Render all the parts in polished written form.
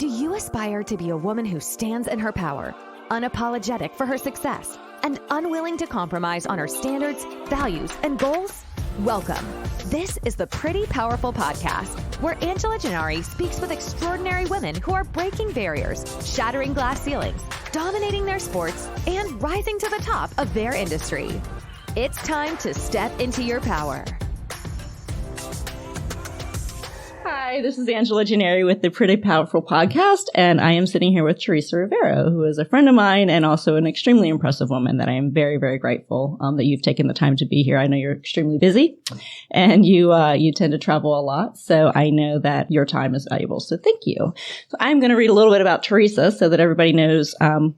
Do you aspire to be a woman who stands in her power, unapologetic for her success, and unwilling to compromise on her standards, values, and goals? Welcome. This is the Pretty Powerful Podcast, where Angela Gennari speaks with extraordinary women who are breaking barriers, shattering glass ceilings, dominating their sports, and rising to the top of their industry. It's time to step into your power. Hi, this is Angela Gennari with the Pretty Powerful Podcast, and I am sitting here with Teresa Rivero, who is a friend of mine and also an extremely impressive woman that I am very, very grateful that you've taken the time to be here. I know you're extremely busy, and you tend to travel a lot, so I know that your time is valuable, so thank you. So I'm going to read a little bit about Teresa so that everybody knows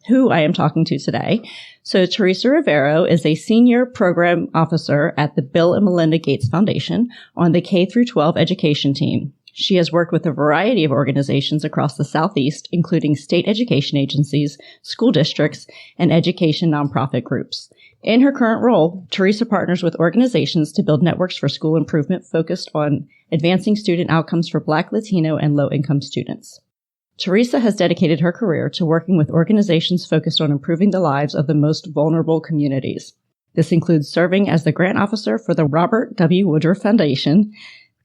who I am talking to today. So Teresa Rivero is a senior program officer at the Bill and Melinda Gates Foundation on the K-12 education team. She has worked with a variety of organizations across the Southeast, including state education agencies, school districts, and education nonprofit groups. In her current role, Teresa partners with organizations to build networks for school improvement focused on advancing student outcomes for Black, Latino, and low-income students. Teresa has dedicated her career to working with organizations focused on improving the lives of the most vulnerable communities. This includes serving as the grant officer for the Robert W. Woodruff Foundation,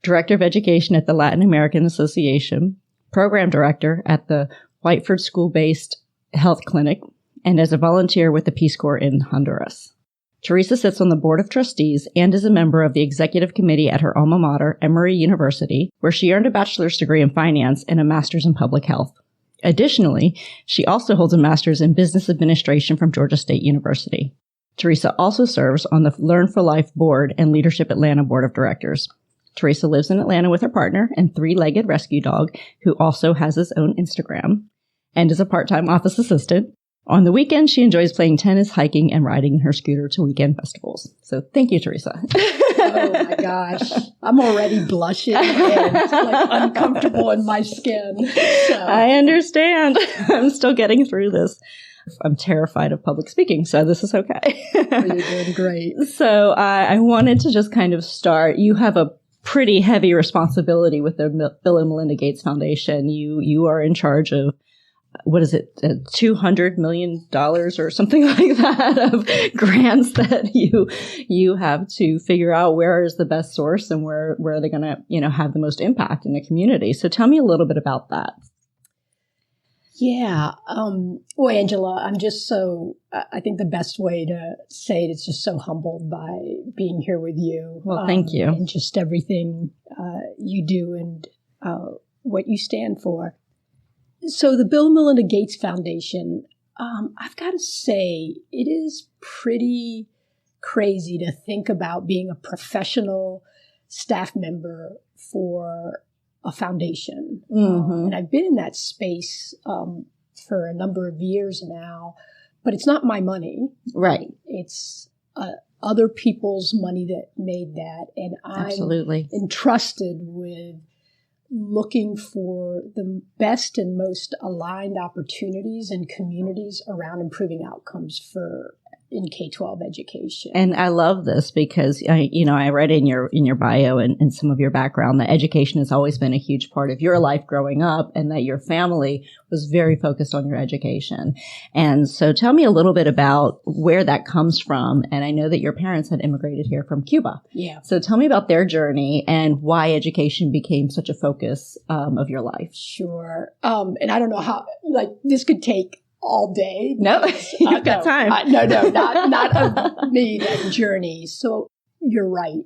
Director of Education at the Latin American Association, Program Director at the Whiteford School-Based Health Clinic, and as a volunteer with the Peace Corps in Honduras. Teresa sits on the Board of Trustees and is a member of the Executive Committee at her alma mater, Emory University, where she earned a bachelor's degree in finance and a master's in public health. Additionally, she also holds a master's in business administration from Georgia State University. Teresa also serves on the Learn for Life Board and Leadership Atlanta Board of Directors. Teresa lives in Atlanta with her partner and three-legged rescue dog, who also has his own Instagram, and is a part-time office assistant. On the weekend, she enjoys playing tennis, hiking, and riding her scooter to weekend festivals. So thank you, Teresa. Oh, my gosh. I'm already blushing and uncomfortable in my skin. So. I understand. I'm still getting through this. I'm terrified of public speaking, so this is okay. You're doing great. So I wanted to just kind of start. You have a pretty heavy responsibility with the Bill and Melinda Gates Foundation. You are in charge of, what is it, $200 million or something like that of grants that you have to figure out where is the best source and where are they going to, have the most impact in the community. So tell me a little bit about that. Yeah. Well, Angela, I'm just so, I think the best way to say it is just so humbled by being here with you. Well, thank you. And just everything you do and what you stand for. So the Bill and Melinda Gates Foundation, I've got to say, it is pretty crazy to think about being a professional staff member for a foundation. Mm-hmm. And I've been in that space for a number of years now, but it's not my money. Right. It's other people's money that made that. And I'm Absolutely. Entrusted with looking for the best and most aligned opportunities and communities around improving outcomes in K-12 education. And I love this because I read in your bio and some of your background that education has always been a huge part of your life growing up, and that your family was very focused on your education. And so tell me a little bit about where that comes from. And I know that your parents had immigrated here from Cuba. Yeah. So tell me about their journey and why education became such a focus of your life. Sure. And I don't know how, this could take all day. No, you've got time. Not of me, that journey. So you're right.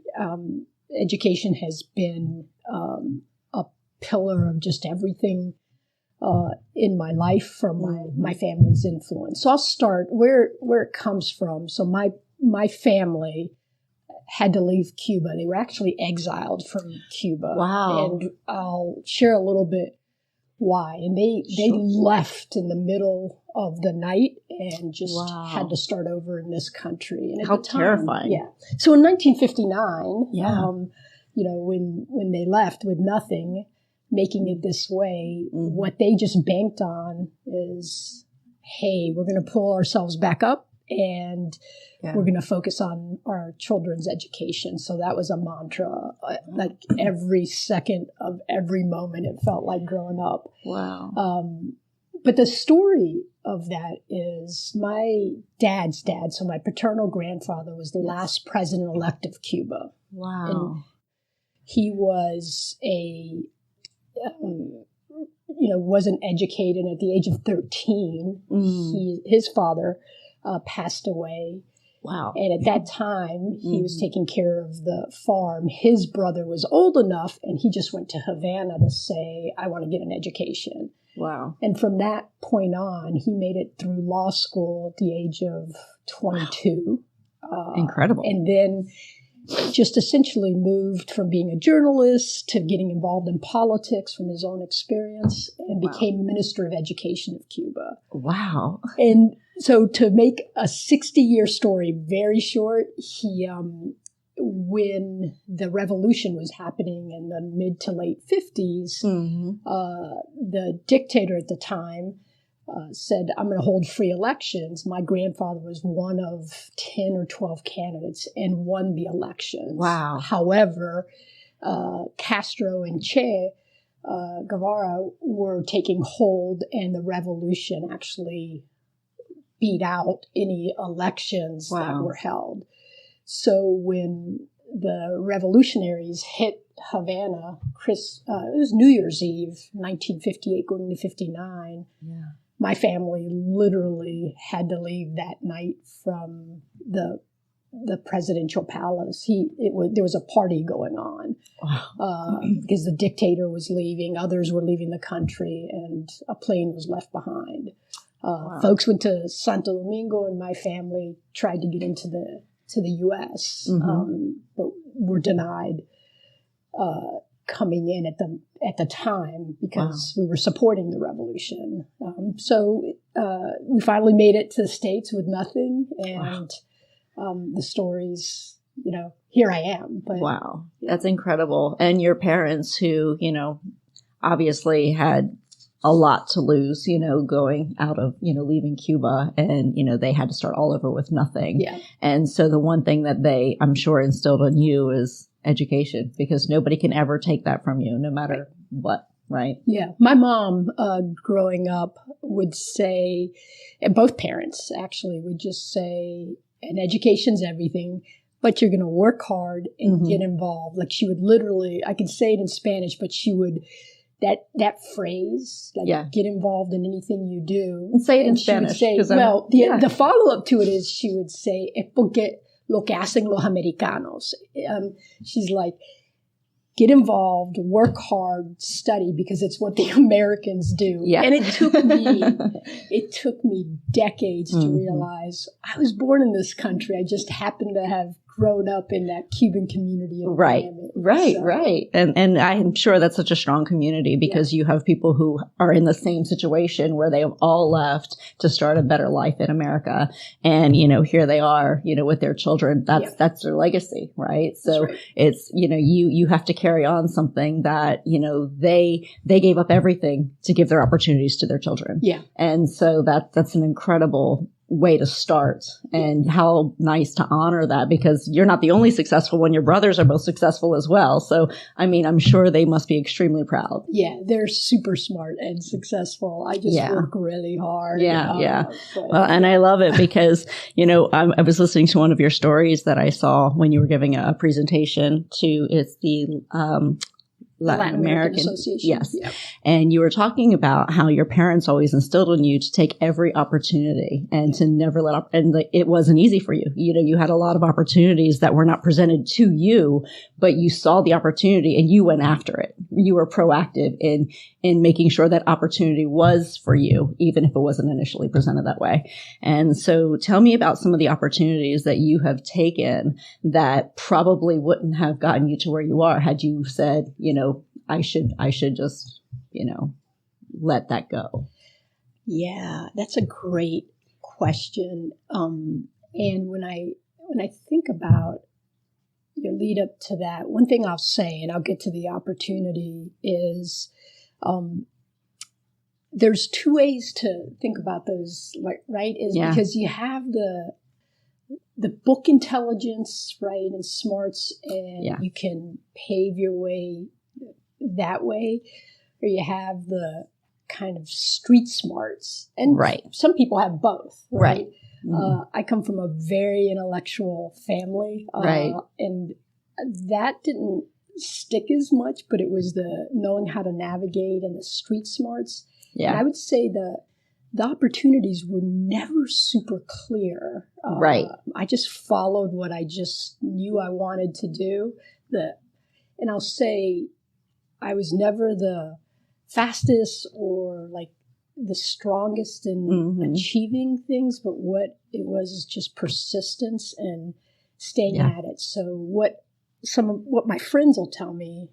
Education has been a pillar of just everything in my life from my family's influence. So I'll start where it comes from. So my family had to leave Cuba. They were actually exiled from Cuba. Wow. And I'll share a little bit why. And they left in the middle of the night and just had to start over in this country. And how terrifying. Yeah. So in 1959, when they left with nothing, making it this way, what they just banked on is, hey, we're going to pull ourselves back up and we're going to focus on our children's education. So that was a mantra. Like every second of every moment, it felt like growing up. Wow. But the story of that is my dad's dad, so my paternal grandfather, was the last president-elect of Cuba. Wow. And he was wasn't educated. At the age of 13, his father passed away. Wow. And at that time, he was taking care of the farm. His brother was old enough, and he just went to Havana to say, I want to get an education. Wow. And from that point on, he made it through law school at the age of 22. Wow. Incredible. And then just essentially moved from being a journalist to getting involved in politics from his own experience, and became Minister of Education of Cuba. Wow. And so to make a 60-year story very short, he, when the revolution was happening in the mid to late 50s, the dictator at the time said, I'm going to hold free elections. My grandfather was one of 10 or 12 candidates and won the elections. Wow. However, Castro and Che Guevara were taking hold, and the revolution actually beat out any elections that were held. So when the revolutionaries hit Havana, it was New Year's Eve, 1958 going to 59. Yeah. My family literally had to leave that night from the presidential palace. There was a party going on because the dictator was leaving, others were leaving the country, and a plane was left behind. Folks went to Santo Domingo, and my family tried to get into the U.S., but were denied coming in at the time because we were supporting the revolution. So we finally made it to the States with nothing, and the stories, here I am. But, wow, that's incredible. And your parents, who obviously had a lot to lose, going out of, leaving Cuba, and, they had to start all over with nothing. Yeah. And so the one thing that they, I'm sure, instilled in you is education, because nobody can ever take that from you, no matter what, right? Yeah. My mom, growing up, would say, and both parents actually would just say, an education's everything, but you're going to work hard and get involved. Like she would literally, I could say it in Spanish, but she would, that phrase, get involved in anything you do. And say it in Spanish. The follow-up to it is she would say, es porque lo que hacen los americanos. She's like, get involved, work hard, study, because it's what the Americans do. Yeah. And it took me decades to realize I was born in this country. I just happened to have grown up in that Cuban community. Right. And I'm sure that's such a strong community, because you have people who are in the same situation where they have all left to start a better life in America. And, here they are, with their children. That's their legacy, right? So it's, you have to carry on something that, they gave up everything to give their opportunities to their children. Yeah. And so that's an incredible way to start, and how nice to honor that, because you're not the only successful one. Your brothers are both successful as well. So, I mean, I'm sure they must be extremely proud. Yeah, they're super smart and successful. I just work really hard. Well, and I love it because, I was listening to one of your stories that I saw when you were giving a presentation to, it's the Latin American Association. Yes. Yep. And you were talking about how your parents always instilled in you to take every opportunity and to never let up. And it wasn't easy for you. You had a lot of opportunities that were not presented to you, but you saw the opportunity and you went after it. You were proactive in making sure that opportunity was for you, even if it wasn't initially presented that way. And so tell me about some of the opportunities that you have taken that probably wouldn't have gotten you to where you are had you said, I should just, let that go. Yeah, that's a great question. And when I think about your lead up to that, one thing I'll say, and I'll get to the opportunity, is there's two ways to think about those, right? Because you have the the book intelligence, right, and smarts, and you can pave your way that way, or you have the kind of street smarts. And some people have both, right? I come from a very intellectual family, and that didn't stick as much, but it was the knowing how to navigate and the street smarts. Yeah. And I would say the opportunities were never super clear. I just followed what I just knew I wanted to do. And I'll say I was never the fastest or like the strongest in achieving things, but what it was is just persistence and staying at it. So what my friends will tell me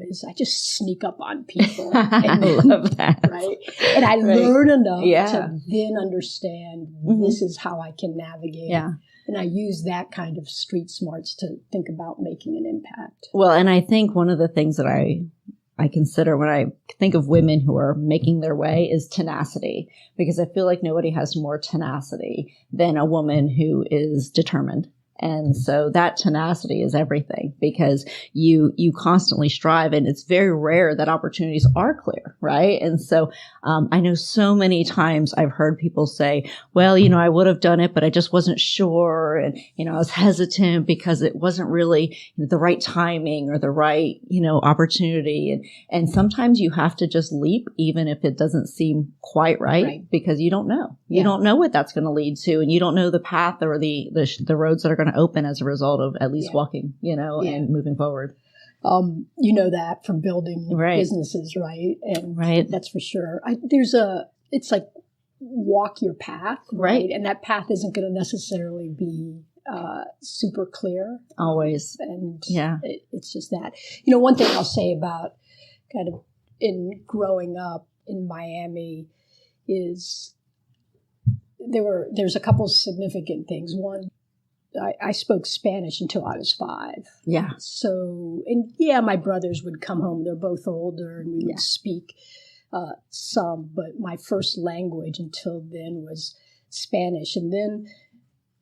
is I just sneak up on people. And I love that. Right. And I learn enough to then understand this is how I can navigate. Yeah. And I use that kind of street smarts to think about making an impact. Well, and I think one of the things that I consider when I think of women who are making their way is tenacity, because I feel like nobody has more tenacity than a woman who is determined. And so that tenacity is everything, because you constantly strive, and it's very rare that opportunities are clear, right? And so I know so many times I've heard people say, well, I would have done it, but I just wasn't sure. And, I was hesitant because it wasn't really the right timing or the right, opportunity. And sometimes you have to just leap, even if it doesn't seem quite right. Because you don't know. You don't know what that's going to lead to, and you don't know the path or the roads that are going to open as a result of at least walking, and moving forward. That from building businesses, right? And that's for sure. It's like walk your path, right? And that path isn't going to necessarily be super clear. Always. And it's just that. One thing I'll say about kind of in growing up in Miami is there's a couple of significant things. One, I spoke Spanish until I was 5. Yeah. So, my brothers would come home. They're both older, and we would speak some. But my first language until then was Spanish. And then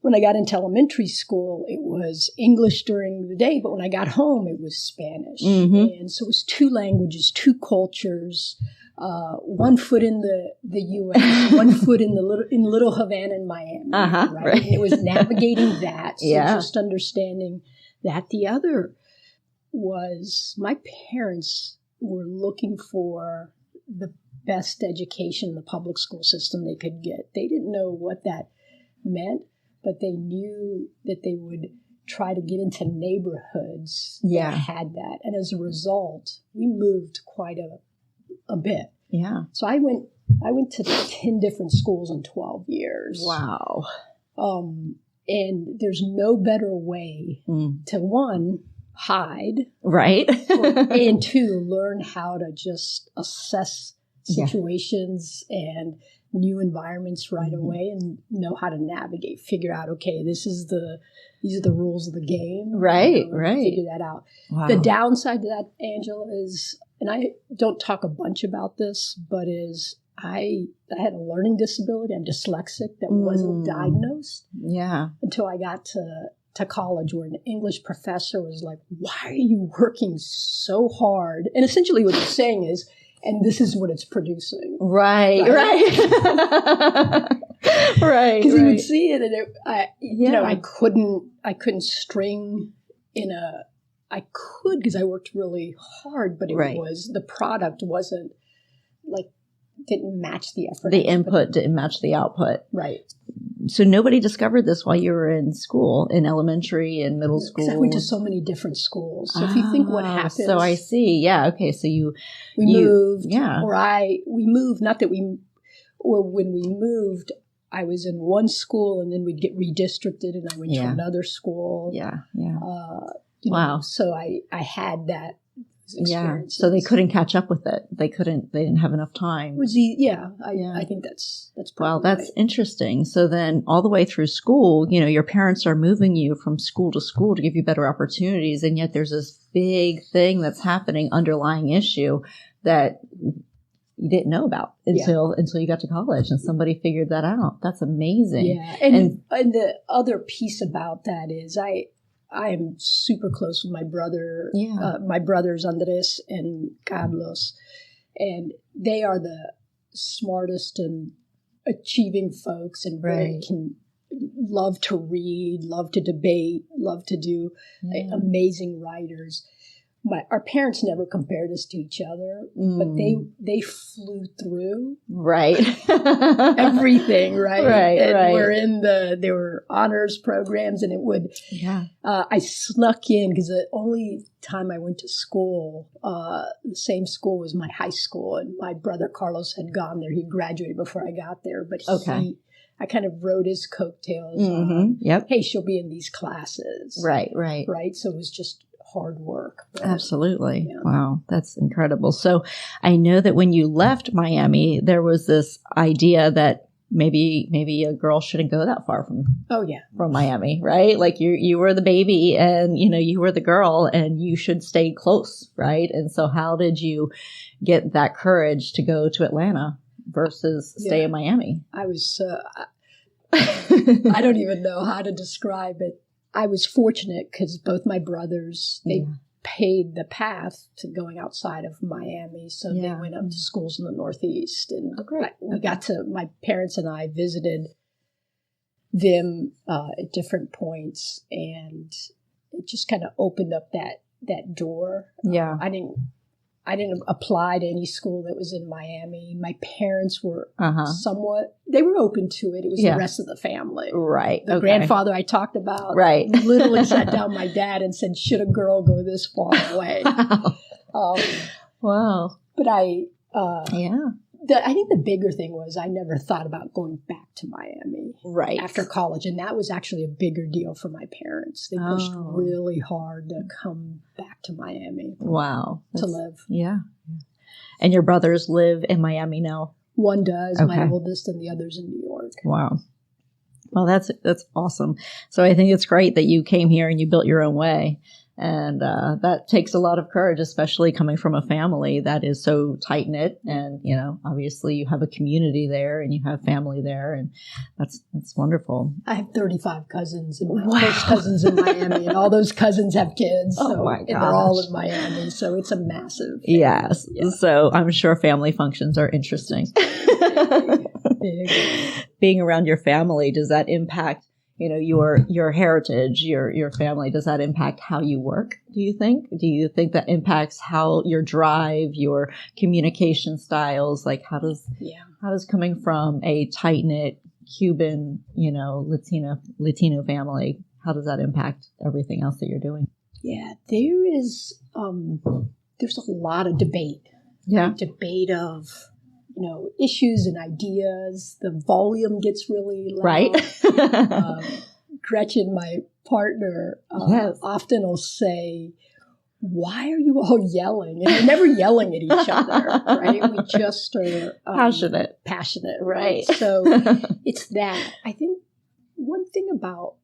when I got into elementary school, it was English during the day. But when I got home, it was Spanish. And so it was 2 languages, 2 cultures. One foot in the U.S., one foot in Little Havana in Miami, right? And it was navigating that, so just understanding that. The other was my parents were looking for the best education in the public school system they could get. They didn't know what that meant, but they knew that they would try to get into neighborhoods that had that. And as a result, we moved quite a bit. Yeah. So I went to 10 different schools in 12 years. Wow. And there's no better way to, 1, hide. Right. And 2, learn how to just assess situations and new environments right away, and know how to navigate, figure out, okay, these are the rules of the game. Right. Figure that out. Wow. The downside to that, Angela, is, and I don't talk a bunch about this, but I had a learning disability. I'm dyslexic that wasn't diagnosed until I got to college, where an English professor was like, why are you working so hard? And essentially what he's saying is, and this is what it's producing. Right. Right. Because he would see it, and I couldn't string in a. I could, because I worked really hard, but it was, the product wasn't didn't match the effort. The input didn't match the output. Right. So nobody discovered this while you were in school, in elementary and middle school? Because I went to so many different schools. So if you think what happens. So I see. Yeah. Okay. So we moved. Yeah. We moved, not that when we moved, I was in one school, and then we'd get redistricted, and I went to another school. Yeah. Yeah. Wow. So I had that experience. So they couldn't catch up with it. They didn't have enough time. I think that's probably well, that's interesting. So then all the way through school, your parents are moving you from school to give you better opportunities. And yet there's this big thing that's happening, underlying issue that you didn't know about until you got to college and somebody figured that out. That's amazing. Yeah. And the other piece about that is I am super close with my brother, my brothers Andres and Carlos, and they are the smartest and achieving folks and really can love to read, love to debate, love to do amazing writers. Our parents never compared us to each other, but they flew through everything, right? And there were honors programs, and it would. Yeah. I snuck in because the only time I went to school, the same school was my high school, and my brother Carlos had gone there. He graduated before I got there, but I kind of rode his coattails. Hey, she'll be in these classes, right. So it was just hard work. Absolutely. Yeah. Wow. That's incredible. So I know that when you left Miami, there was this idea that maybe a girl shouldn't go that far from Miami, right? Like you were the baby and, you were the girl and you should stay close, right? And so how did you get that courage to go to Atlanta versus stay in Miami? I was, I don't even know how to describe it. I was fortunate because both my brothers, they paid the path to going outside of Miami. So they went up to schools in the Northeast. And we got to, my parents and I visited them at different points. And it just kind of opened up that door. Yeah. I didn't apply to any school that was in Miami. My parents were they were open to it. It was the rest of the family. Right. The grandfather I talked about literally sat down my dad and said, should a girl go this far away? Wow. But I think the bigger thing was I never thought about going back to Miami after college. And that was actually a bigger deal for my parents. They pushed really hard to come back to Miami. Wow. To live. Yeah. And your brothers live in Miami now? One does, my oldest, and the other's in New York. Wow. Well, that's awesome. So I think it's great that you came here and you built your own way. And that takes a lot of courage, especially coming from a family that is so tight-knit. And, obviously you have a community there and you have family there. And that's wonderful. I have 35 cousins and my first cousins in Miami. And all those cousins have kids. So, my gosh. And they're all in Miami. So it's a massive family. Yes. Yeah. So I'm sure family functions are interesting. Being around your family, does that impact your heritage, your family? Does that impact how you work, do you think? Do you think that impacts how your drive, your communication styles? Like how does coming from a tight-knit Cuban, Latino family, how does that impact everything else that you're doing? Yeah, there's a lot of debate. Yeah. Debate of issues and ideas. The volume gets really loud. Right. Gretchen, my partner, often will say, why are you all yelling? And we're never yelling at each other, right? We just are passionate, right? So it's that. I think one thing about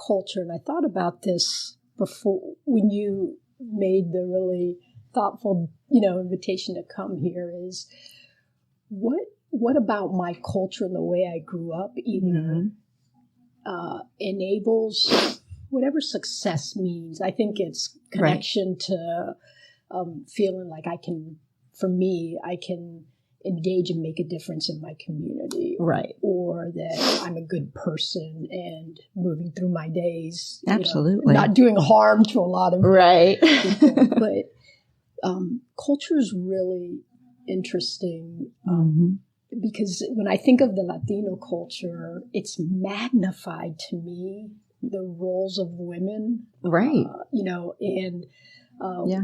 culture, and I thought about this before when you made the really thoughtful, invitation to come here is, what about my culture and the way I grew up either enables whatever success means? I think it's connection to feeling like I can engage and make a difference in my community. Right. Or that I'm a good person and moving through my days. Absolutely. Not doing harm to a lot of people. But culture is really interesting because when I think of the Latino culture, it's magnified to me the roles of women, right? And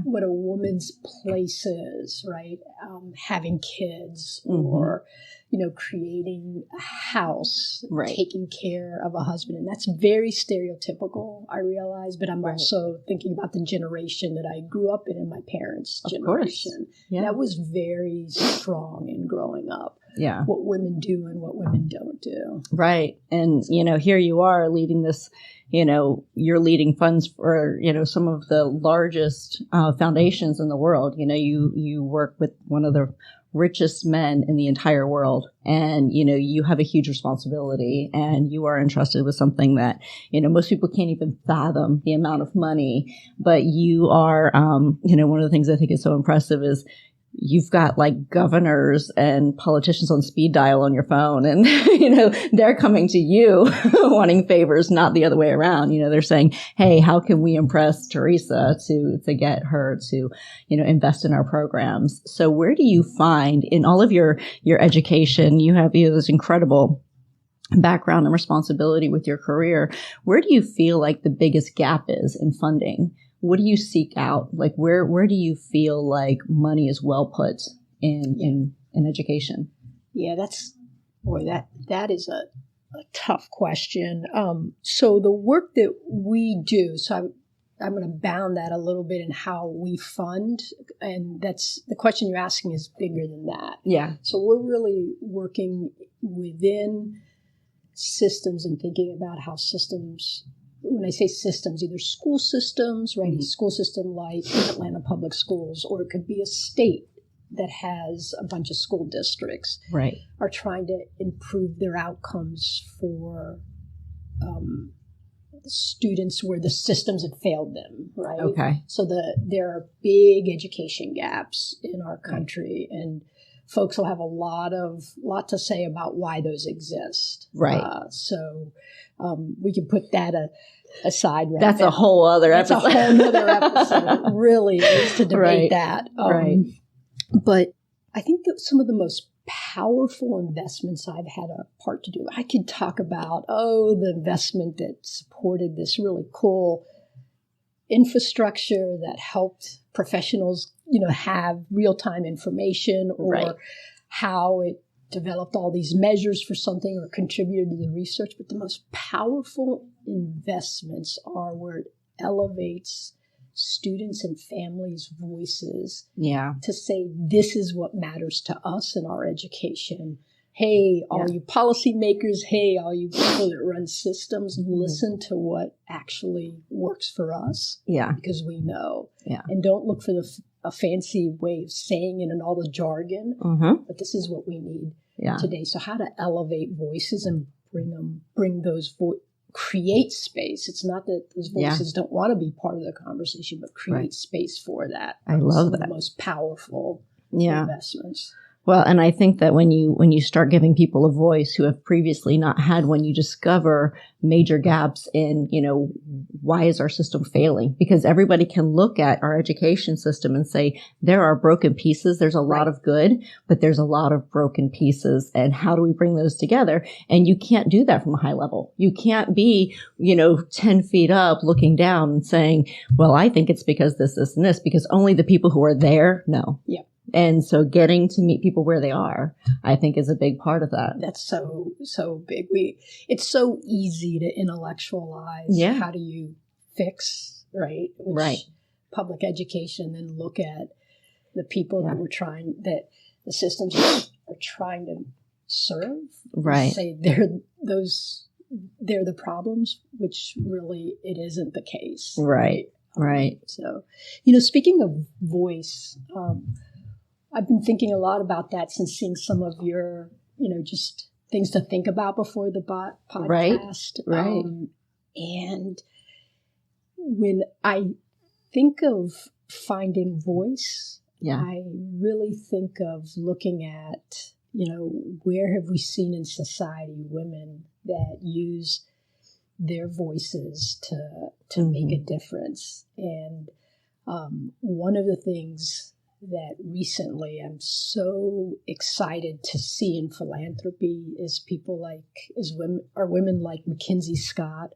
what a woman's place is, right? Having kids or creating a house, taking care of a husband, and that's very stereotypical, I realize. But I'm also thinking about the generation that I grew up in my parents' generation. Yeah. That was very strong in growing up. Yeah, what women do and what women don't do. Right, and here you are leading this. You're leading funds for some of the largest foundations in the world. You work with one of the richest men in the entire world. And, you have a huge responsibility, and you are entrusted with something that, most people can't even fathom the amount of money. But you are, one of the things I think is so impressive is you've got like governors and politicians on speed dial on your phone, and, they're coming to you wanting favors, not the other way around. They're saying, hey, how can we impress Teresa to get her to, invest in our programs? So where do you find in all of your education, you have this incredible background and responsibility with your career. Where do you feel like the biggest gap is in funding? What do you seek out? Like where do you feel like money is well put in education? Yeah, that is a tough question. So the work that we do, so I'm going to bound that a little bit in how we fund, and that's the question you're asking is bigger than that. Yeah. So we're really working within systems and thinking about how systems, when I say systems, either school systems, right? Mm-hmm. A school system like Atlanta Public Schools, or it could be a state that has a bunch of school districts, right, are trying to improve their outcomes for students where the systems have failed them, right? Okay. So there are big education gaps in our country, right, and folks will have a lot to say about why those exist. Right. So we can put that aside. Right. That's a whole other episode. That's a whole other episode. It really is to debate right. that. Right. But I think that some of the most powerful investments I've had a part to do, I could talk about, the investment that supported this really cool infrastructure that helped professionals, have real-time information, or right, how it developed all these measures for something or contributed to the research. But the most powerful investments are where it elevates students and families' voices, yeah, to say, this is what matters to us in our education. Hey, all you policymakers, hey, all you people that run systems, listen to what actually works for us. Yeah. Because we know. Yeah. And don't look for a fancy way of saying it and all the jargon, but this is what we need today. So how to elevate voices and bring those create space. It's not that those voices don't want to be part of the conversation, but create space for that. I love that. The most powerful investments. Well, and I think that when you start giving people a voice who have previously not had one, you discover major gaps in, why is our system failing? Because everybody can look at our education system and say, there are broken pieces. There's a lot of good, but there's a lot of broken pieces. And how do we bring those together? And you can't do that from a high level. You can't be, 10 feet up looking down and saying, well, I think it's because this, and this, because only the people who are there know. Yeah. And so getting to meet people where they are, I think, is a big part of that. That's so big. It's so easy to intellectualize. Yeah. How do you fix, right? Public education, and look at the people that the systems are trying to serve. Right. Say they're the problems, which really it isn't the case. Right. Right. So, speaking of voice, I've been thinking a lot about that since seeing some of your, just things to think about before the podcast. Right. And when I think of finding voice, I really think of looking at, where have we seen in society women that use their voices to make a difference. And one of the things that recently I'm so excited to see in philanthropy is women like Mackenzie Scott,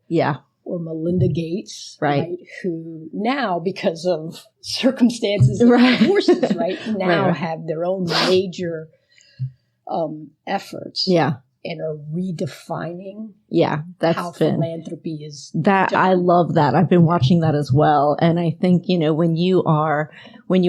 or Melinda Gates, right? Who now, because of circumstances and forces, now have their own major efforts, and are redefining how philanthropy is done. I love that. I've been watching that as well. And I think, when you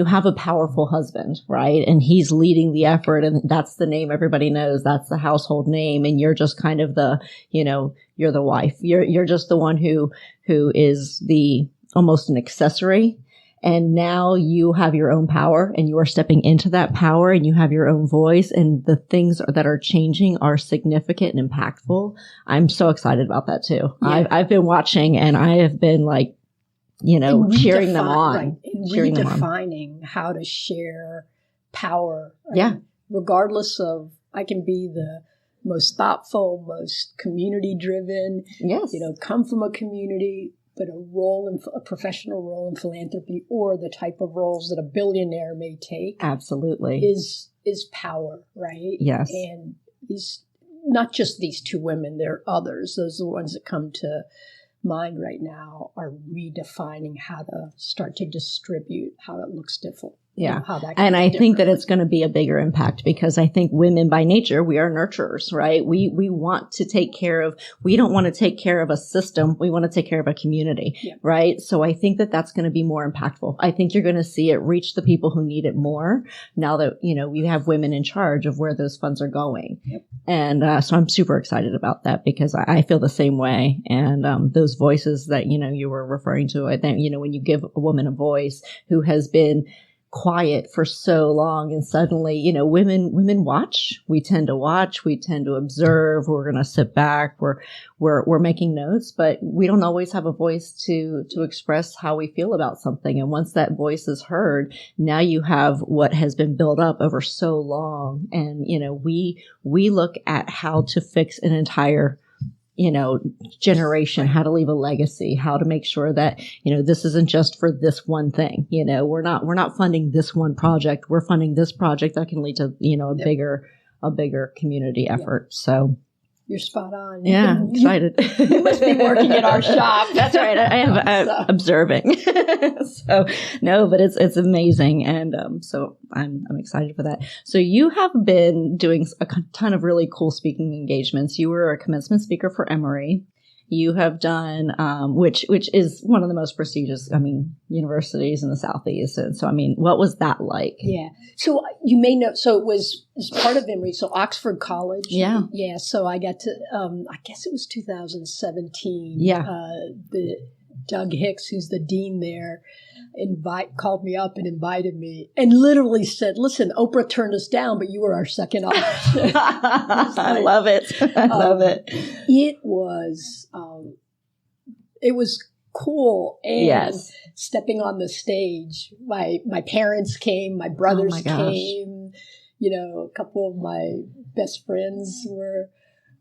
have a powerful husband, right, and he's leading the effort, and that's the name everybody knows, that's the household name, and you're just kind of the, you're the wife. You're just the one who is almost an accessory. And now you have your own power and you are stepping into that power and you have your own voice, and the things that are changing are significant and impactful. I'm so excited about that too. Yeah. I've been watching and I have been like, cheering them on. Right. And redefining how to share power. Right? Yeah. Regardless of, I can be the most thoughtful, most community-driven, yes, come from a community, but a professional role in philanthropy or the type of roles that a billionaire may take. Absolutely. Is power, right? Yes. And these, not just these two women, there are others. Those are the ones that come to mind right now, are redefining how to start to distribute, how it looks different. Yeah. And I think that it's going to be a bigger impact, because I think women by nature, we are nurturers, right? We want to take care of, we don't want to take care of a system. We want to take care of a community, right? So I think that that's going to be more impactful. I think you're going to see it reach the people who need it more now that, we have women in charge of where those funds are going. Yep. And so I'm super excited about that, because I feel the same way. And those voices that, you were referring to, I think, when you give a woman a voice who has been quiet for so long, and suddenly, women watch. We tend to watch. We tend to observe. We're going to sit back. We're making notes, but we don't always have a voice to express how we feel about something. And once that voice is heard, now you have what has been built up over so long. And we look at how to fix an entire generation, how to leave a legacy, how to make sure that, this isn't just for this one thing. We're not funding this one project. We're funding this project that can lead to, a bigger community effort. So you're spot on. Yeah, excited. You must be working at our shop. That's right. I am observing. So no, but it's amazing, and so I'm excited for that. So you have been doing a ton of really cool speaking engagements. You were a commencement speaker for Emory. You have done, which is one of the most prestigious, universities in the Southeast. And so, what was that like? Yeah. So you may know, so it was part of Emory, so Oxford College. Yeah. Yeah. So I got to, I guess it was 2017. Yeah. The Doug Hicks, who's the dean there, called me up and invited me and literally said, listen, Oprah turned us down, but you were our second option. I love it. I love it. It was cool. And yes. Stepping on the stage, my parents came, my brothers came, a couple of my best friends were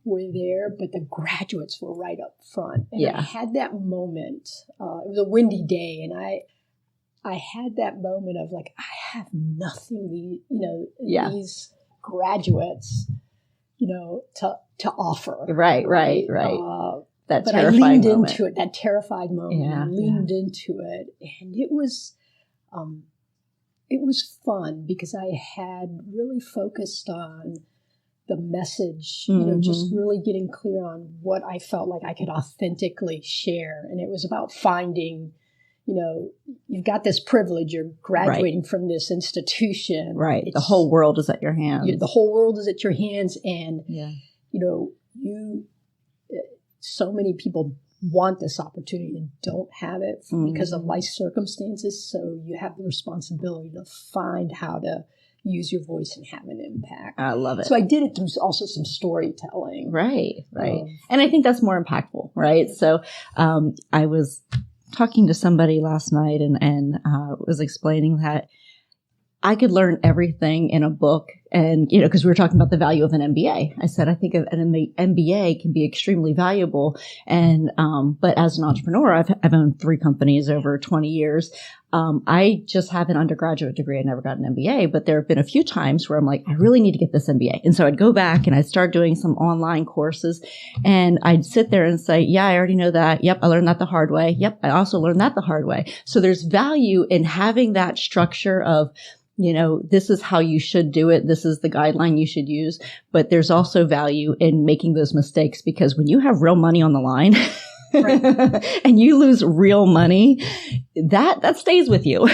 there, but the graduates were right up front. And I had that moment. It was a windy day, and I had that moment of like, I have nothing, these graduates, to offer. Right. That but I leaned into it, that terrified moment. Yeah, I leaned into it, and it was fun because I had really focused on the message, just really getting clear on what I felt like I could authentically share. And it was about finding, you've got this privilege, you're graduating from this institution. Right. The whole world is at your hands. The whole world is at your hands. And, so many people want this opportunity and don't have it because of life circumstances. So you have the responsibility to find how to use your voice and have an impact. I love it. So I did it through also some storytelling. Right. And I think that's more impactful, right? So I was talking to somebody last night and was explaining that I could learn everything in a book. And, because we were talking about the value of an MBA. I said, I think an MBA can be extremely valuable. And, but as an entrepreneur, I've owned 3 companies over 20 years. I just have an undergraduate degree. I never got an MBA, but there have been a few times where I'm like, I really need to get this MBA. And so I'd go back and I'd start doing some online courses, and I'd sit there and say, yeah, I already know that. Yep. I learned that the hard way. Yep. I also learned that the hard way. So there's value in having that structure of, this is how you should do it. This is the guideline you should use. But there's also value in making those mistakes, because when you have real money on the line and you lose real money, that stays with you.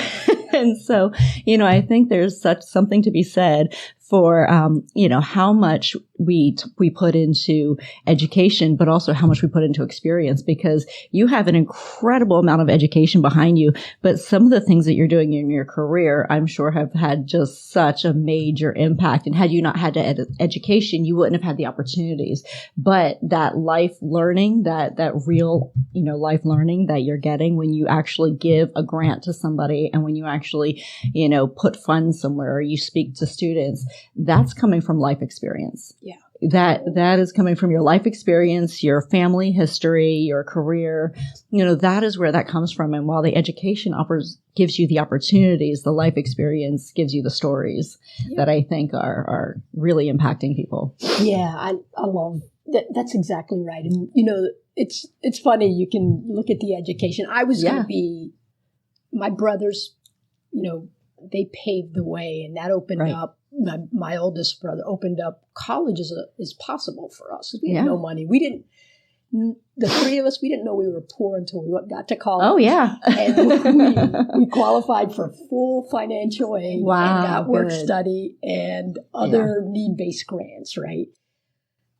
And so, I think there's something to be said for, how much we put into education, but also how much we put into experience, because you have an incredible amount of education behind you. But some of the things that you're doing in your career, I'm sure have had just such a major impact. And had you not had education, you wouldn't have had the opportunities. But that life learning, that real, life learning that you're getting when you actually give a grant to somebody and when you actually, put funds somewhere or you speak to students, that's coming from life experience. Yeah. That is coming from your life experience, your family history, your career. That is where that comes from. And while the education gives you the opportunities, the life experience gives you the stories that I think are really impacting people. Yeah, I love that. That's exactly right. And, it's funny. You can look at the education. I was going to be, my brothers, they paved the way, and that opened up. My oldest brother opened up college as possible for us. We had no money. We didn't. The three of us, we didn't know we were poor until we got to college. Oh yeah, and we qualified for full financial aid. Wow, and got work study and other need-based grants. Right,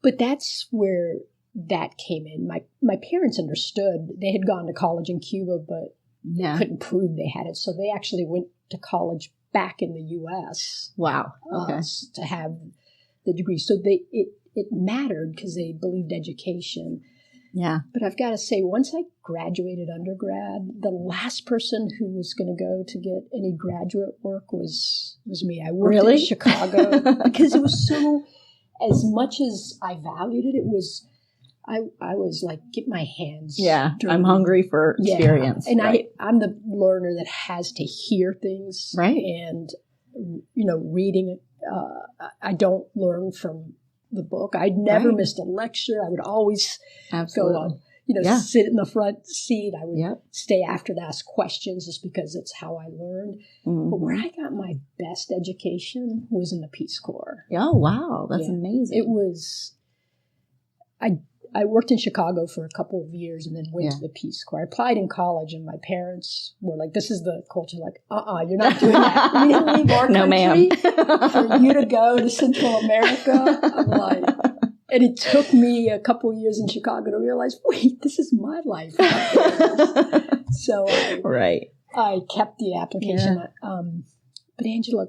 but that's where that came in. My parents understood. They had gone to college in Cuba, but couldn't prove they had it, so they actually went to college back in the U.S. Wow. Okay. To have the degree. So it mattered because they believed education. Yeah. But I've got to say, once I graduated undergrad, the last person who was going to go to get any graduate work was me. I worked in Chicago because it was so, as much as I valued it, it was, I was like, get my hands dirty. I'm hungry for experience. And I'm the learner that has to hear things. Right. And, reading, I don't learn from the book. I never missed a lecture. I would always go on, sit in the front seat. I would stay after to ask questions just because it's how I learned. Mm-hmm. But where I got my best education was in the Peace Corps. Oh, wow. That's amazing. It was, I worked in Chicago for a couple of years and then went to the Peace Corps. I applied in college, and my parents were like, this is the culture, like, you're not doing that. We didn't leave our country for you to go to Central America. I'm like, and it took me a couple of years in Chicago to realize, wait, this is my life. So I kept the application. But Angela,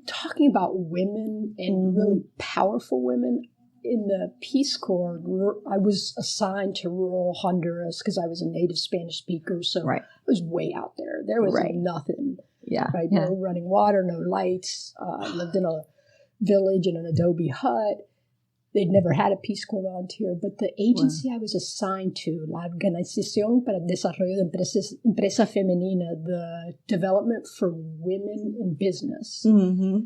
talking about women and really powerful women, in the Peace Corps, I was assigned to rural Honduras because I was a native Spanish speaker. So I was way out there. There was nothing. No running water, no lights. I lived in a village in an adobe hut. They'd never had a Peace Corps volunteer, but the agency I was assigned to, La Organización para el Desarrollo de Empresa Femenina, the development for women in business,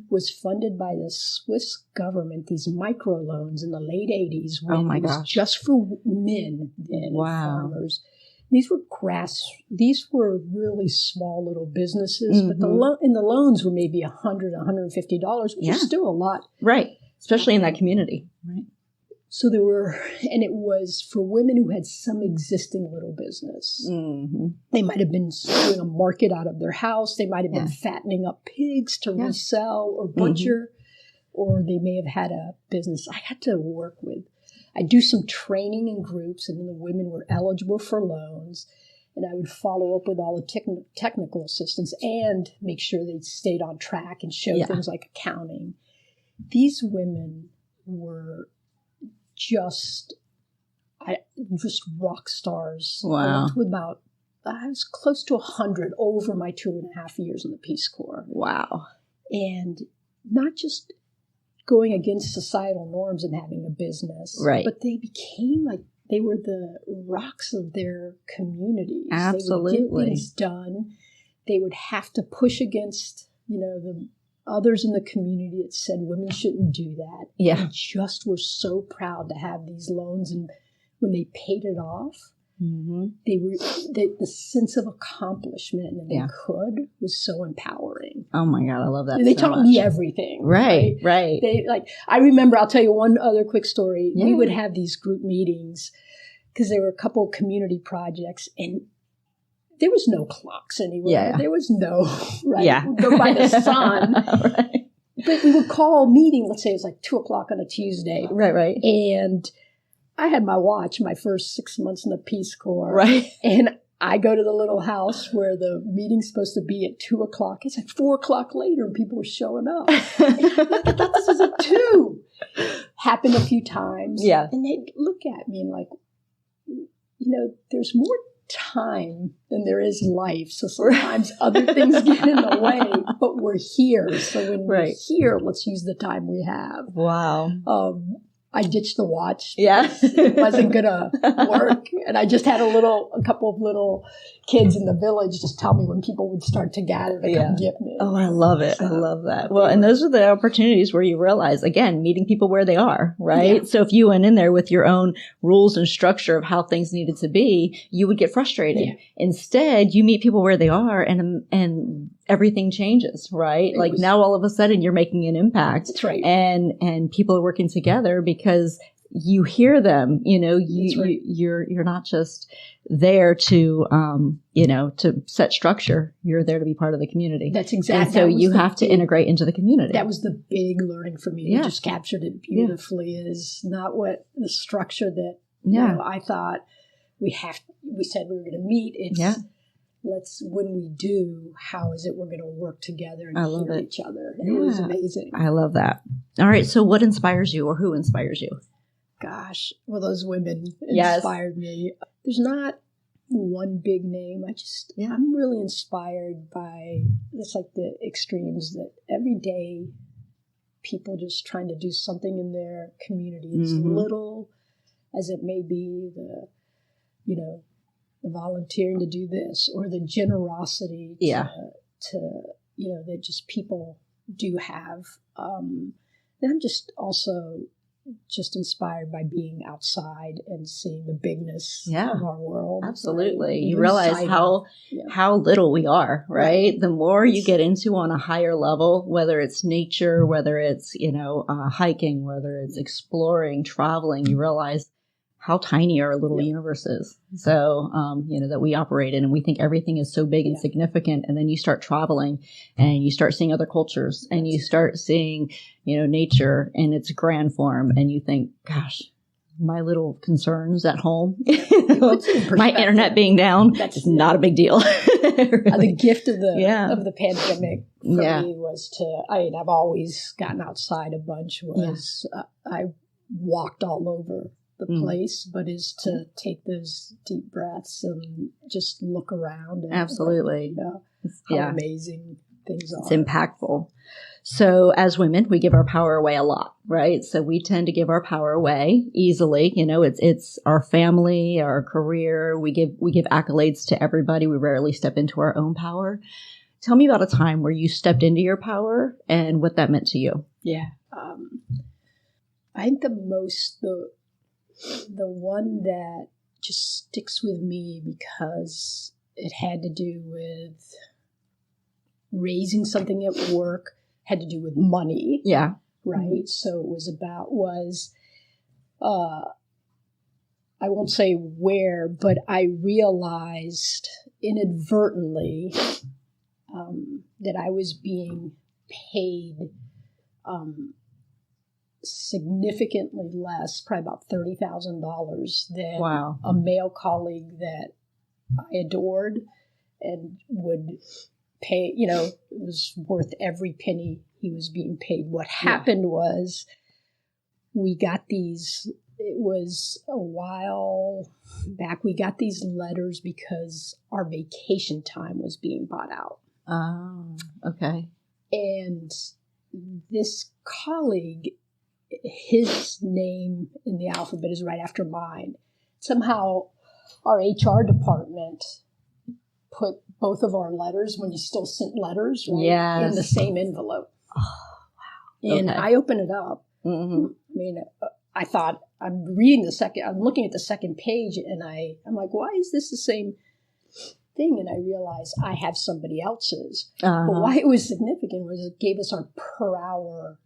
was funded by the Swiss government, these microloans in the late 80s, when it was just for men and farmers. These were really small little businesses, but in the loans were maybe $100, $150, which is still a lot. Right. Especially in that community, right? So and it was for women who had some existing little business. Mm-hmm. They might have been doing a market out of their house. They might have been fattening up pigs to resell or butcher, or they may have had a business. I had to I do some training in groups, and then the women were eligible for loans. And I would follow up with all the technical assistance and make sure they stayed on track and show things like accounting. These women were just rock stars. Wow. I worked with I was close to 100 over my 2.5 years in the Peace Corps. Wow. And not just going against societal norms and having a business, but they became they were the rocks of their communities. Absolutely. They would get things done. They would have to push against, the others in the community that said women shouldn't do that. Yeah. They just were so proud to have these loans. And when they paid it off, the sense of accomplishment and they could was so empowering. Oh my God, I love that. And they taught me everything. Right. They I remember, I'll tell you one other quick story. Yeah. We would have these group meetings because there were a couple of community projects, and there was no clocks anywhere. Yeah. There was no, go by the sun. But we would call a meeting, let's say it was like 2:00 on a Tuesday. Right. And I had my watch my first 6 months in the Peace Corps. Right. And I go to the little house where the meeting's supposed to be at 2:00. It's like 4:00 later and people were showing up. I thought this was at 2. Happened a few times. Yeah. And they'd look at me and like, there's more time than there is life. So sometimes other things get in the way, but we're here. So when we're here, let's use the time we have. Wow. I ditched the watch. Yeah. It wasn't going to work. And I just had a couple of little kids in the village just tell me when people would start to gather to come get me. Oh, I love it. I love that. Well, and those are the opportunities where you realize, again, meeting people where they are, right? Yeah. So if you went in there with your own rules and structure of how things needed to be, you would get frustrated. Yeah. Instead, you meet people where they are and everything changes, right? Now all of a sudden you're making an impact. That's right. And people are working together because you hear them, you're not just there to, to set structure. You're there to be part of the community. That's exactly. And so you have to integrate into the community. That was the big learning for me. You just captured it beautifully. Is not what the structure that, I thought we said we were going to meet. It's, when we do, how is it we're going to work together and hear each other? It was amazing. I love that. All right. So what inspires you, or who inspires you? Gosh, well, those women inspired me. There's not one big name. I'm really inspired by, it's like the extremes that every day people just trying to do something in their community, as little as it may be, the volunteering to do this, or the generosity to that just people do have. And I'm just also inspired by being outside and seeing the bigness of our world. Absolutely. Right? You realize how little we are, right? The more you get into on a higher level, whether it's nature, whether it's, hiking, whether it's exploring, traveling, you realize how tiny our little universe is. So, that we operate in, and we think everything is so big and significant. And then you start traveling and you start seeing other cultures and you start seeing, nature in its grand form. And you think, gosh, my little concerns at home, my internet being down, is not a big deal. The gift of the pandemic for me was I've always gotten outside a bunch, I walked all over the place, but is to take those deep breaths and just look around. And, absolutely. How amazing things are. It's impactful. So as women, we give our power away a lot, right? So we tend to give our power away easily. It's our family, our career. We give accolades to everybody. We rarely step into our own power. Tell me about a time where you stepped into your power and what that meant to you. Yeah. I think the one that just sticks with me because it had to do with raising something at work, had to do with money. Yeah. Right. So it was I won't say where, but I realized inadvertently that I was being paid significantly less, probably about $30,000 than a male colleague that I adored and would pay, it was worth every penny he was being paid. What happened was we got these, it was a while back, we got these letters because our vacation time was being bought out. Oh, okay. And this colleague, his name in the alphabet is right after mine. Somehow our HR department put both of our letters, when you still sent letters, right, in the same envelope. Oh, wow. And I opened it up. Mm-hmm. I mean, I thought, I'm looking at the second page, and I'm like, why is this the same thing? And I realized I have somebody else's. But why it was significant was it gave us our per hour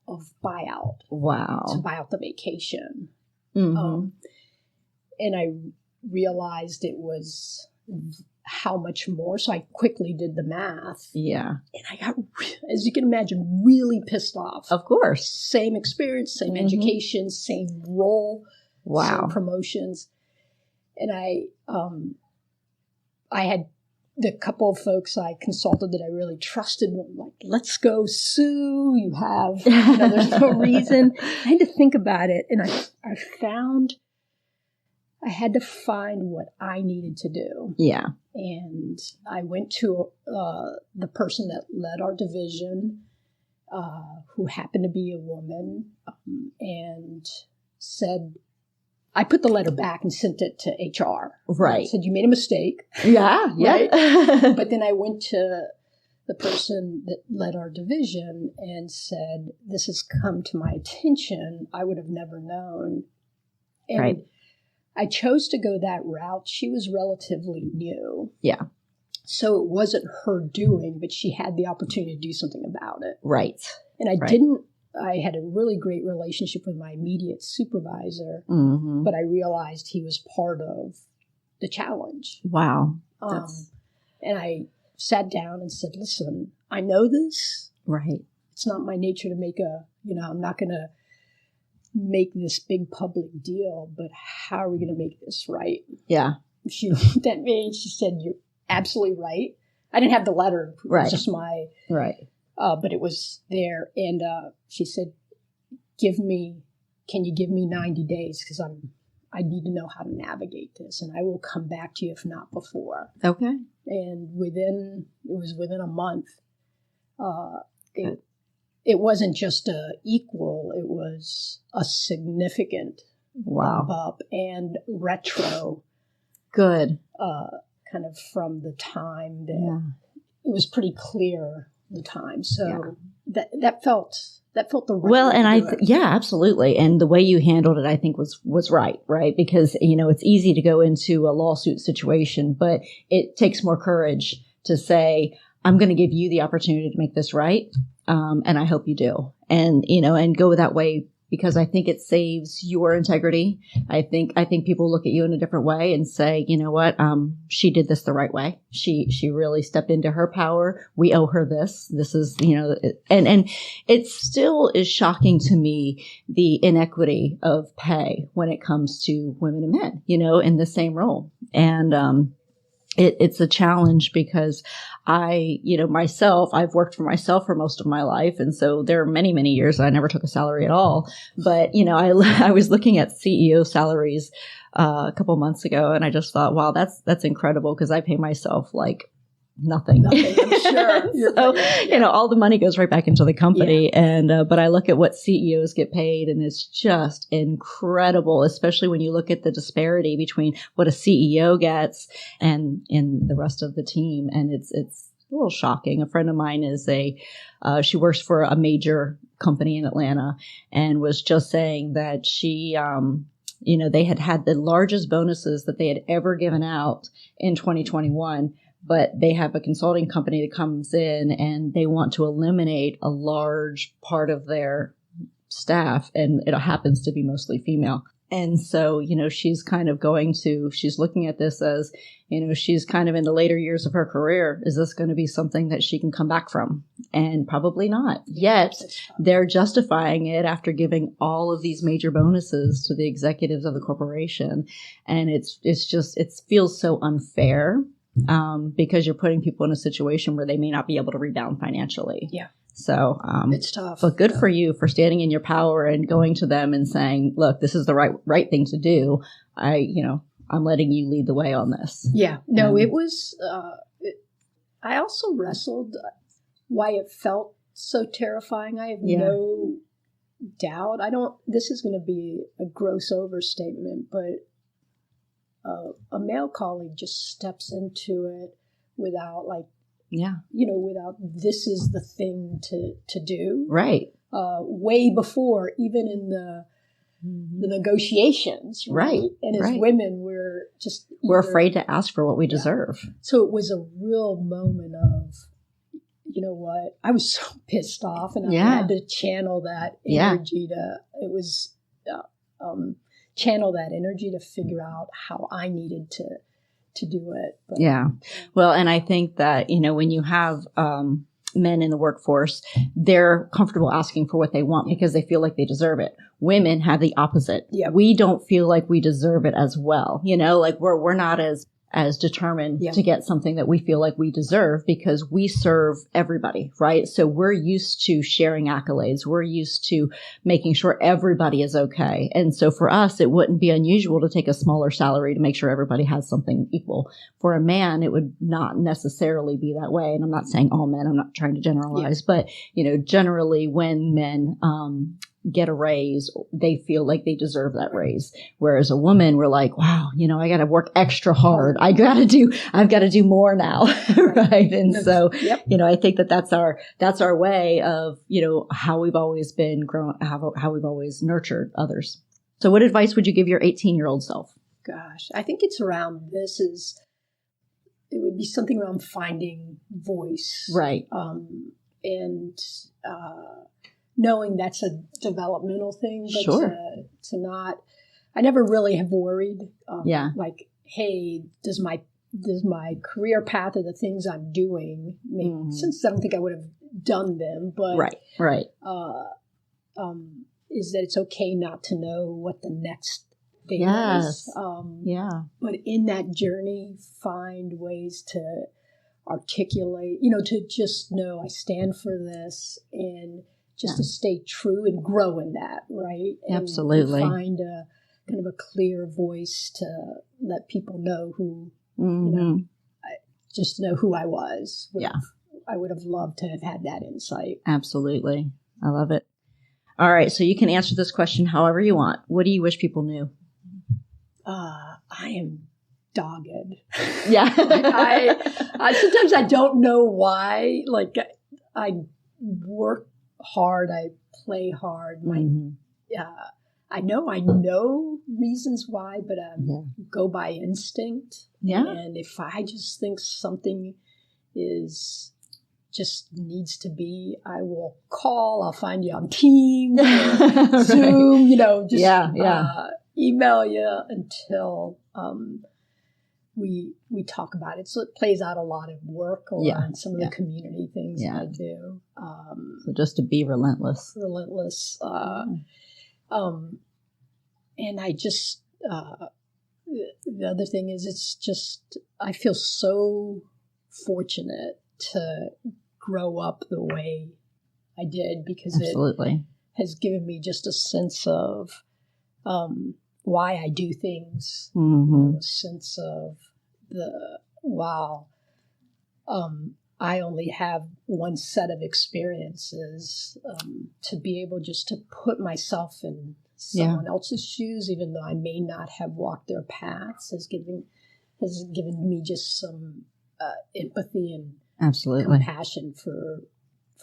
of buyout. Wow. To buy out the vacation. Mm-hmm. And I realized it was how much more. So I quickly did the math. Yeah. And I got, as you can imagine, really pissed off. Of course. Same experience, same education, same role, same promotions. And I had the couple of folks I consulted that I really trusted, like, let's go sue. You have, there's no reason. I had to think about it. And I found I had to find what I needed to do. Yeah. And I went to the person that led our division, who happened to be a woman, and said, I put the letter back and sent it to HR. Right. I said, you made a mistake. Yeah. Right? But then I went to the person that led our division and said, this has come to my attention. I would have never known. And I chose to go that route. She was relatively new. Yeah. So it wasn't her doing, but she had the opportunity to do something about it. Right. And I had a really great relationship with my immediate supervisor, but I realized he was part of the challenge. Wow. And I sat down and said, listen, I know this. Right. It's not my nature to make I'm not going to make this big public deal, but how are we going to make this right? Yeah. She looked at me and she said, you're absolutely right. I didn't have the letter. It was just my... Right. But it was there. And she said, can you give me 90 days? Because I need to know how to navigate this. And I will come back to you if not before. Okay. And within a month, it wasn't just equal. It was a significant bump up and retro. Good. Kind of from the time that it was pretty clear the time. So that felt the right well, way and to do it. absolutely. And the way you handled it, I think was right? Because, it's easy to go into a lawsuit situation, but it takes more courage to say, I'm going to give you the opportunity to make this right. And I hope you do. And, and go that way, because I think it saves your integrity. I think people look at you in a different way and say, you know what? She did this the right way. She really stepped into her power. We owe her this. This is, and it still is shocking to me, the inequity of pay when it comes to women and men, in the same role. And, it's a challenge because I've worked for myself for most of my life. And so there are many, many years I never took a salary at all. But, I was looking at CEO salaries a couple months ago, and I just thought, wow, that's incredible, because I pay myself like nothing. I'm sure. So, all the money goes right back into the company. Yeah. And, but I look at what CEOs get paid, and it's just incredible, especially when you look at the disparity between what a CEO gets and the rest of the team. And it's a little shocking. A friend of mine she works for a major company in Atlanta, and was just saying that she, they had the largest bonuses that they had ever given out in 2021. But they have a consulting company that comes in and they want to eliminate a large part of their staff, and it happens to be mostly female. And so, she's kind of she's looking at this as, she's kind of in the later years of her career. Is this going to be something that she can come back from? And probably not. Yet they're justifying it after giving all of these major bonuses to the executives of the corporation. And it feels so unfair. Because you're putting people in a situation where they may not be able to rebound financially. Yeah. So it's tough. But good for you for standing in your power and going to them and saying, look, this is the right thing to do. I'm letting you lead the way on this. Yeah. No, it was, I also wrestled why it felt so terrifying. I have no doubt. This is going to be a gross overstatement, but a male colleague just steps into it without without this is the thing to do. Right. Way before, even in the negotiations. Right. And as women, we're afraid to ask for what we deserve. So it was a real moment of, you know what, I was so pissed off, and I had to channel that energy channel that energy to figure out how I needed to to do it. But, yeah. Well, and I think that, when you have men in the workforce, they're comfortable asking for what they want because they feel like they deserve it. Women have the opposite. Yeah. We don't feel like we deserve it as well. Like we're not as determined to get something that we feel like we deserve because we serve everybody, right? So we're used to sharing accolades. We're used to making sure everybody is okay. And so for us, it wouldn't be unusual to take a smaller salary to make sure everybody has something equal. For a man, it would not necessarily be that way. And I'm not saying all men, I'm not trying to generalize, but, generally when men, get a raise, they feel like they deserve that raise. Whereas a woman, we're like, wow, I got to work extra hard. I've got to do more now. Right. And so, I think that's our way of, how we've always been grown, how we've always nurtured others. So what advice would you give your 18-year-old self? Gosh, I think it's around it would be something around finding voice. Right. And, knowing that's a developmental thing, but sure. to not, I never really have worried. Like, hey, does my career path or the things I'm doing make sense? I don't think I would have done them, but right. Is that it's okay not to know what the next thing is. But in that journey, find ways to articulate, to just know I stand for this and just to stay true and grow in that, right? And absolutely. Find a kind of a clear voice to let people know who, just to know who I was. I would have loved to have had that insight. Absolutely. I love it. All right. So you can answer this question however you want. What do you wish people knew? I am dogged. Yeah. I sometimes I don't know why. Like I work hard, I play hard. I know reasons why, but go by instinct. Yeah. And if I just think something just needs to be, I will call. I'll find you on Teams, or Zoom. Email you until we talk about it. So it plays out a lot of work on some of the community things that I do. So just to be relentless. And I just, the other thing is it's just, I feel so fortunate to grow up the way I did because Absolutely. It has given me just a sense of why I do things, a sense of I only have one set of experiences, to be able just to put myself in someone else's shoes, even though I may not have walked their paths, has given me just some empathy and absolutely compassion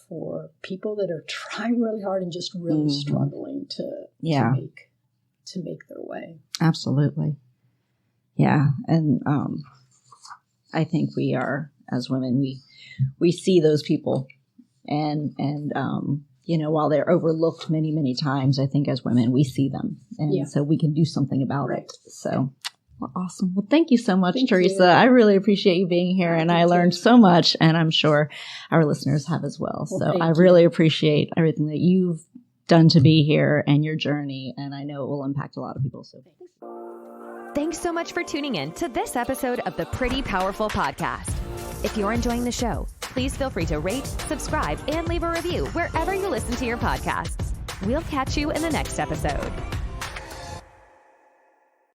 for people that are trying really hard and just really struggling to make their way. Absolutely. Yeah. And I think we are, as women, we see those people and while they're overlooked many, many times, I think as women, we see them. And so we can do something about it. So awesome. Well, thank you so much, Teresa. I really appreciate you being here, and I learned so much, and I'm sure our listeners have as well. So I really appreciate everything that you've done to be here and your journey, and I know it will impact a lot of people. So thanks so much for tuning in to this episode of the Pretty Powerful Podcast. If you're enjoying the show, please feel free to rate, subscribe, and leave a review wherever you listen to your podcasts. We'll catch you in the next episode.